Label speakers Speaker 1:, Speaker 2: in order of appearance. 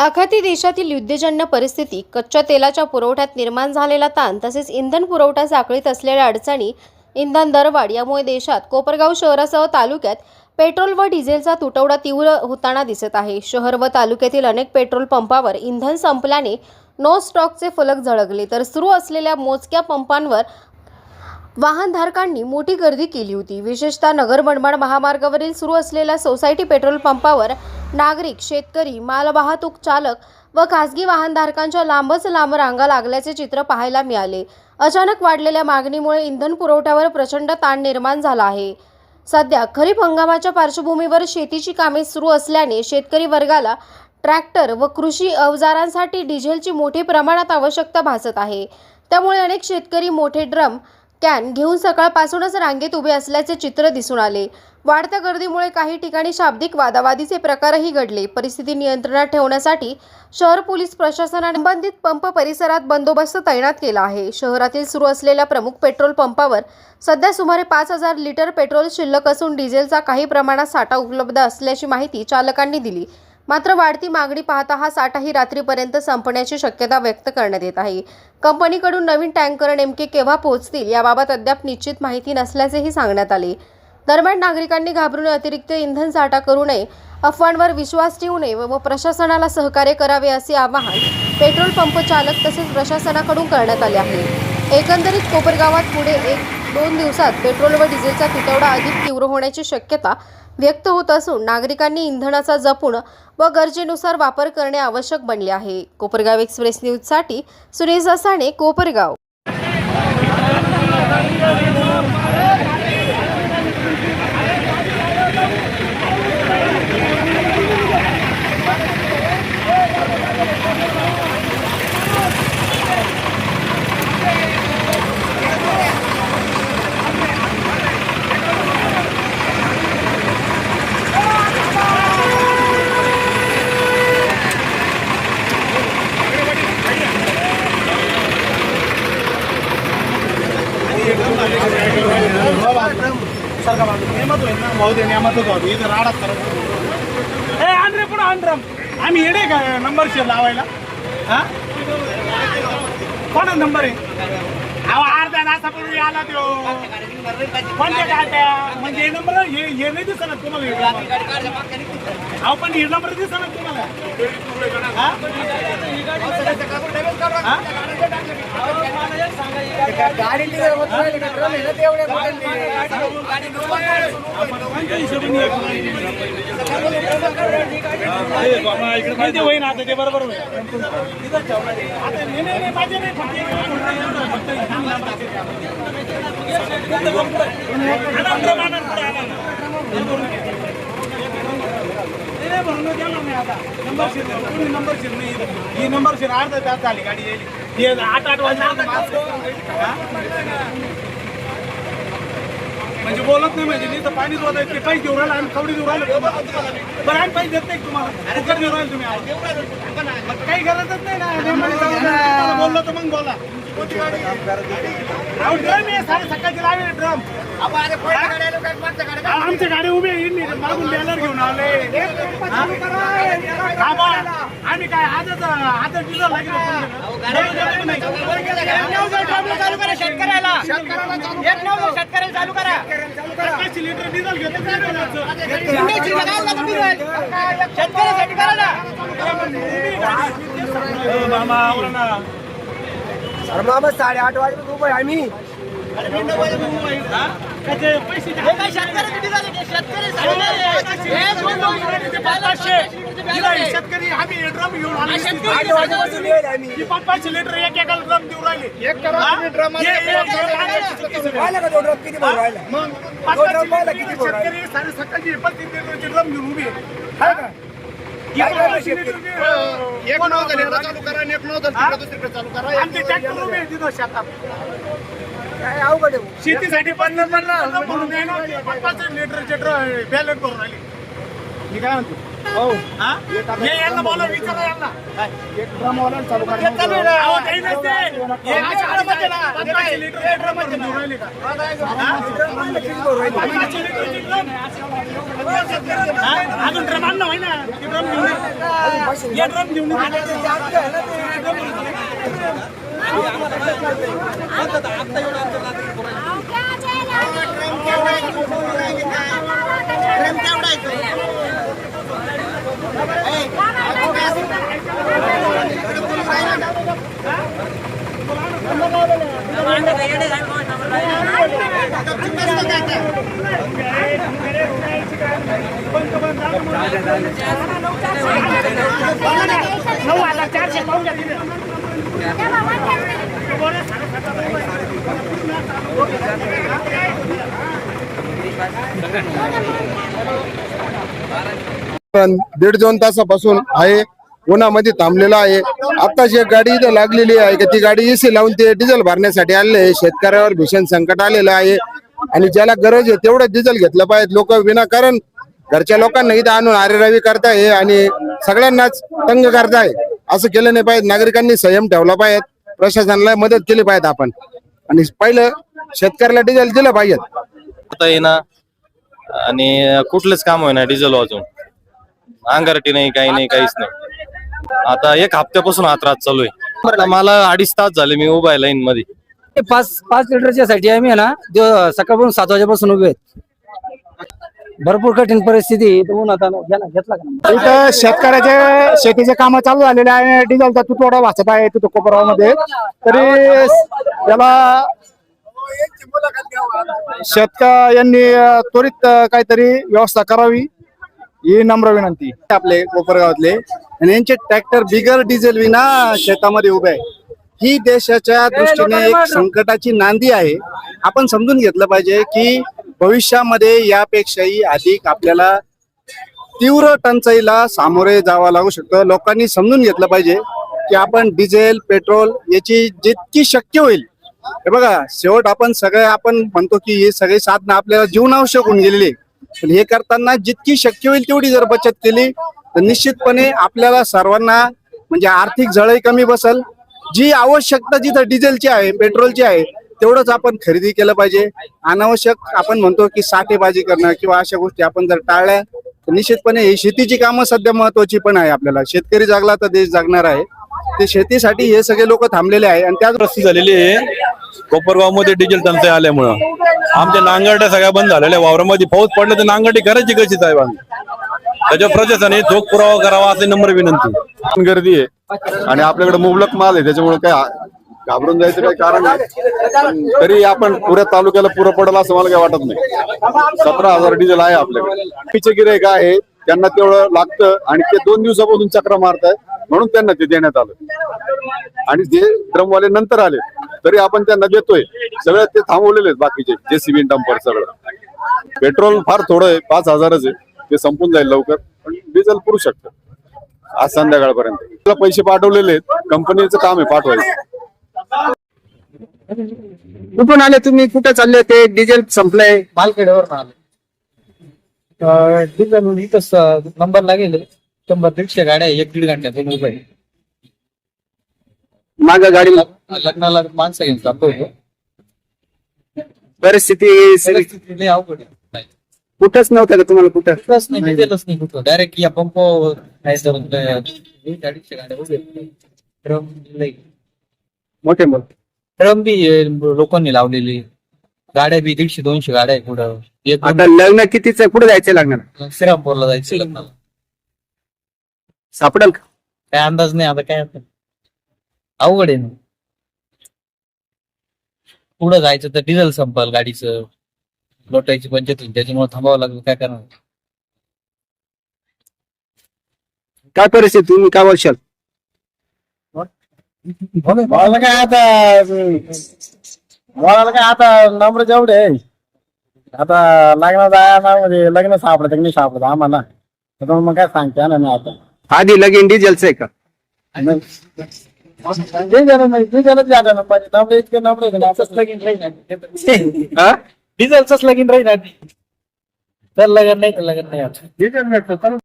Speaker 1: आखाती देशातील युद्धजन्य परिस्थिती, कच्च्या तेलाच्या पुरवठ्यात निर्माण झालेला ताण तसेच इंधन पुरवठा साखळीत असलेल्या अडचणी, इंधन दरवाढ यामुळे देशात कोपरगाव शहरासह तालुक्यात पेट्रोल व डिझेलचा तुटवडा तीव्र होताना दिसत आहे। शहर व तालुक्यातील अनेक पेट्रोल पंपावर इंधन संपल्याने नो स्टॉकचे फलक झळकले, तर सुरू असलेल्या मोजक्या पंपांवर वाहनधारकांनी मोठी गर्दी केली होती। विशेषतः नगर मनमाड महामार्गावरील सुरू असलेल्या सोसायटी पेट्रोल पंपावर नागरिक, शेतकरी, मालवाहतूक चालक व खासगी वाहनधारकांच्या लांबच लांब रांगा लागल्याचे चित्र पाहायला मिळाले। अचानक वाढलेल्या मागणीमुळे इंधन पुरवठ्यावर प्रचंड ताण निर्माण झाला आहे। सध्या खरीप हंगामाच्या पार्श्वभूमीवर शेतीची कामे सुरू असल्याने शेतकरी वर्गाला ट्रॅक्टर व कृषी अवजारांसाठी डिझेलची मोठ्या प्रमाणात आवश्यकता भासत आहे। त्यामुळे अनेक शेतकरी मोठे ड्रम कॅन घेऊन सकाळपासूनच रांगेत उभे असल्याचे चित्र दिसून आले। वाढत्या गर्दीमुळे काही ठिकाणी शाब्दिक वादावादीचे प्रकारही घडले। परिस्थिती नियंत्रणात ठेवण्यासाठी शहर पोलीस प्रशासनाने संबंधित पंप परिसरात बंदोबस्त तैनात केला आहे। शहरातील सुरू असलेल्या प्रमुख पेट्रोल पंपावर सध्या सुमारे 5000 लिटर पेट्रोल शिल्लक असून डिझेलचा काही प्रमाणात साठा उपलब्ध असल्याची माहिती चालकांनी दिली। मात्र वाढती मागणी पाहता हा साठाही रात्रीपर्यंत संपण्याची शक्यता व्यक्त करण्यात येत आहे। कंपनीकडून नवीन टँकर नेमके केव्हा पोहोचतील याबाबत अद्याप निश्चित माहिती नसल्याचेही सांगण्यात आले। दरम्यान नागरिकांनी घाबरून अतिरिक्त इंधन साठा करू नये, अफवांवर विश्वास ठेवू नये व प्रशासनाला सहकार्य करावे असे आवाहन पेट्रोल पंप चालक तसेच प्रशासनाकडून करण्यात आले आहे। एकंदरीत कोपरगावात पुढे 1-2 दिवसात पेट्रोल व डिझेलचा तुटवडा अधिक तीव्र होण्याची शक्यता व्यक्त होत असून नागरिकांनी इंधनाचा जपून व गरजेनुसार वापर करणे आवश्यक बनले आहे। कोपरगाव एक्सप्रेस न्यूजसाठी सुरेश असाणे, कोपरगाव।
Speaker 2: आम्ही येडे का नंबर शेअर लावायला? हा कोणा नंबर आहे? अहो अर्धा तासापूर्वी आला तो कोणत्या गाड्या म्हणजे हे नंबर हे नाही दिसणार तुम्हाला? अहो पण हे नंबर दिसणार तुम्हाला? इकडे होईन आता ते बरोबर होईल। नंबर शेर अर्धा तास झाली गाडी येईल 8 वाजता म्हणजे बोलत नाही म्हणजे नाही तर पाणी जोत ते पैसे देऊ राहिला आम्ही कवडी देऊ राहिलो बरं आम्ही पैसे देत नाही तुम्हाला फुकट देऊ राहिले तुम्ही मग काही गरजच नाही ना बोललो तर मग बोला ड्रम आहे साडे सकाळची लावले ड्रम आमच्या गाडी उभी मागून बॅनर घेऊन आले आम्ही काय आजच डिझेल शेतकऱ्याला चालू करा 5 लिटर डिझेल घेतो शेतकऱ्यासाठी करा ना
Speaker 3: मामा 8:30 वाजता रुपये आम्ही
Speaker 2: शेतकरी आम्ही ड्रम घेऊन 500 लिटर एक एका ड्रम देऊ राहिले शेतकरी साडे सकाळची 35 लिटरचे ड्रम घेऊन उभी आहे का? शेतीसाठी 50 लिटरचे बॅलेट भरून राहिले मी काय म्हणतो हा? हे यांना बोला, विचारा यांना.
Speaker 3: एक ड्रमवाला चालू करा.
Speaker 2: हे चालू आहे ना. अहो, काही नसते. हे अशा ड्रममध्ये ना, 500 लिटर हे ड्रममध्ये घेऊन राहिले का? हा? 500 लिटरचे ड्रम. हा? अजून ड्रम आणलं होय ना, ते ड्रम घेऊन ये. हे ड्रम घेऊन
Speaker 4: पण 1.5-2 तासापासून आहे उन्हामध्ये थांबलेला आहे. आताच एक गाडी इथं लागलेली आहे की ती गाडी एसी लावून ते डिझेल भरण्यासाठी आलेले आहे. शेतकऱ्यावर भीषण संकट आलेलं आहे आणि ज्याला गरज आहे तेवढं डिझेल घेतलं पाहिजे. लोक विनाकारण घरच्या लोकांना इथं आणून आरेरावी करताय आणि सगळ्यांनाच तंग करताय. असं केलं नाही पाहिजे. नागरिकांनी संयम ठेवला पाहिजे. प्रशासनाला मदत केली पाहिजे आपण आणि पहिलं शेतकऱ्याला डिझेल दिलं पाहिजे.
Speaker 5: आता येईना आणि कुठलंच काम होईना डिझेल वाजून अंगारटी नाही काही नाही काहीच नाही. आता 1 हप्त्यापासून हा त्रास चालू आहे. मला 2.5 तास झाले मी उभा आहे लाईन मध्ये.
Speaker 6: 5 लिटरच्या साठी आम्ही आहे ना सकाळपासून 7 वाजेपासून उभे आहेत. भरपूर कठीण परिस्थिती घेतला का
Speaker 3: इथं शेतकऱ्याचे शेतीचे काम चालू झालेले आहे. डिझेलचा तुटवडा भासत आहे तिथं कोपरामध्ये. तरी त्याला शेतकऱ्यांनी त्वरित काहीतरी व्यवस्था करावी ही नम्र विनंती.
Speaker 4: आपले कोपरगावातले आणि यांचे ट्रॅक्टर बिगर डिझेल विना शेतामध्ये उभे आहे. ही देशाच्या दृष्टीने एक संकटाची नांदी आहे. आपण समजून घेतलं पाहिजे की भविष्यामध्ये यापेक्षाही अधिक आपल्याला तीव्र टंचाईला सामोरे जावं लागू शकतं. लोकांनी समजून घेतलं पाहिजे की आपण डिझेल पेट्रोल याची जितकी शक्य होईल. हे बघा शेवट आपण म्हणतो की हे सगळे साधनं आपल्याला जीवनावश्यक होऊन गेलेली. पण हे करताना जितकी शक्य होईल तेवढी जर बचत केली तर निश्चितपणे आपल्याला सर्वांना म्हणजे आर्थिक झळही कमी बसल. जी आवश्यकता जिथं डिझेलची आहे पेट्रोलची आहे तेवढंच आपण खरेदी केलं पाहिजे. अनावश्यक आपण म्हणतो की साठेबाजी करणं किंवा अशा गोष्टी आपण जर टाळल्या तर निश्चितपणे ही शेतीची कामं सध्या महत्वाची पण आहे. आपल्याला शेतकरी जागला तर देश जागणार आहे. ते शेतीसाठी हे सगळे लोक थांबलेले आहे आणि त्याच
Speaker 7: परिस्थिती झालेली आहे. कोपरगाव मध्ये डिझेल टंचाई आल्यामुळं आमच्या नांगरट्या सगळ्या बंद झालेल्या. वावरामध्ये पाऊस पडला तर नांगरटी करायची कशी साहेब आम्ही त्याच्यावर प्रशासनाने ठोक पुरावा करावा असे नम्र विनंती. गर्दी आहे आणि आपल्याकडे मुबलक माल आहे त्याच्यामुळे काय घाबरून जायचं काही कारण नाही. तरी आपण पुऱ्या तालुक्याला पुरं पडेल असं मला काही वाटत नाही. 17,000 डिझेल आहे आपल्याकडे. पिचे गिऱ्हाईक आहे त्यांना तेवढं लागतं आणि ते 2 दिवसापासून चक्र मारतायत म्हणून त्यांना ते देण्यात आलं आणि जे ड्रमवाले नंतर आले तरी आपण त्यांना देतोय. सगळं ते थांबवलेले आहेत बाकीचे जेसीबी डंपर सगळं. पेट्रोल फार थोडं आहे 5,000च आहे ते संपून जाईल लवकर. पण डिझेल पुरू शकतं आज संध्याकाळपर्यंत. पैसे पाठवलेले आहेत कंपनीचं काम आहे पाठवायचं.
Speaker 3: कुठून आले तुम्ही कुठे चालले? ते डिझेल संपलंय.
Speaker 6: मालखेड्यावर आले. डिझेल इथं नंबर लागेल 100-150 गाड्या 1-1.5 घंट्यातून उभे.
Speaker 3: मागं गाडी
Speaker 6: लग्नाला माणसं घेऊन जातो.
Speaker 3: परिस्थिती
Speaker 6: लय अवघड आहे.
Speaker 3: कुठंच नव्हतं का तुम्हाला? कुठं
Speaker 6: कुठंच नाही डिझेलच नाही कुठं. डायरेक्ट या पंपावर काय तर 150 गाड्या उभे. ड्रम
Speaker 3: मोठे मोठे
Speaker 6: ड्रम बी लोकांनी लावलेली. गाड्या बी 150-200 गाड्या आहे पुढं.
Speaker 3: आता लग्न कितीच कुठे जायचं लागणार?
Speaker 6: श्रीरामपूरला जायचं लग्नाला.
Speaker 3: सापडेल का?
Speaker 6: काय अंदाज नाही आता काय अवघड आहे ना. पुढं जायचं तर डिझेल संपल गाडीचं. लोटायची पंचायत होईल त्याच्यामुळे थांबावं लागलं. काय करणार?
Speaker 3: काय परिस्थिती तुम्ही काय बोलशाल?
Speaker 2: काय आता नंबर जेवढे आहे आता लग्नात लग्न सापडत नाही सापडत आम्हाला. मग काय सांगते ना मी आता
Speaker 3: आधी लगीन डिझेलचं आहे का?
Speaker 6: डिझेलच लगीन राहील. तर लगन नाही तर लगन नाही आता.